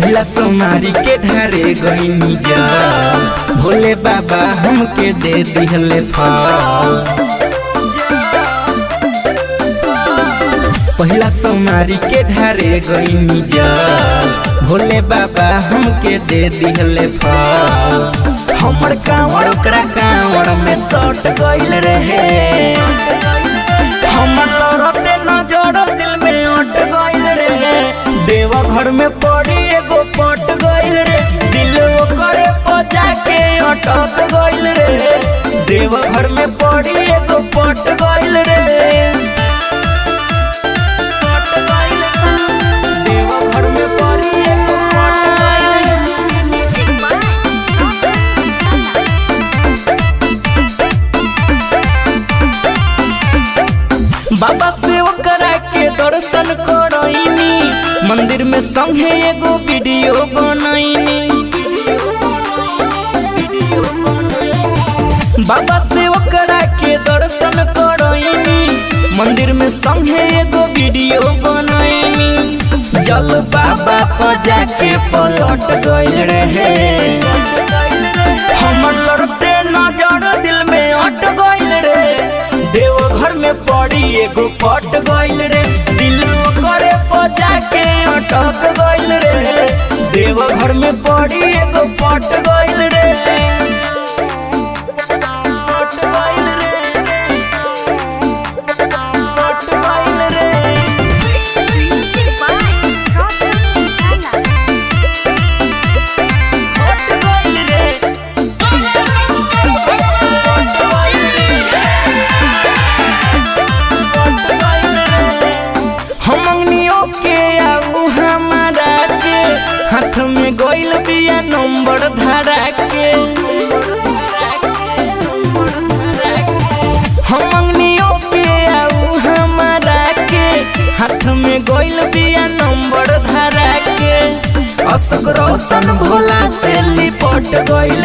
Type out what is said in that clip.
पहिला सोमारी के ढारे गईनी जा, भोले बाबा हमके दे दिहले फल। पहिला सोमारी के ढारे गईनी जा, भोले बाबा हमके दे दिहले फल। हमर कांवड़ ओकरा कांवड़ में सट गइल रहे, हमर लड़ते नजर दिल में अट गइल रे। देवघर में पड़ी एगो पट गइल रे, दिल ओकरे बजा के अटक गइल रे। देवघर में पड़ी एगो पट गइल रे। देवघर में पड़ी एगो पट गइल रे। बाबा से ओकरा के दर्शन करैनी, मंदिर में संगे एगो वीडियो बनैनी। बाबा से ओकरा के दर्शन करैनी, मंदिर में संगे एगो वीडियो बनैनी। जल बाबा पर जाके पलट गइल रहे, हमर लड़ते नजर दिल में अट गइल रे। देवघर में पड़ी एगो पट गइल रे, दिल ओकरे बजा के अटक गइल रे। देवघर में पड़ी एगो पट गइल रे। पट गइल रे, पट गइल रे। पट गइल रे, पट गइल रे। हमनियों के आऊ हमारा के हाथ में गइल बिया नंबर धरा के। हमनियों के आऊ हमारा के हाथ में गइल बिया नंबर धरा के। अशोक रोशन भोला से लिपट गइल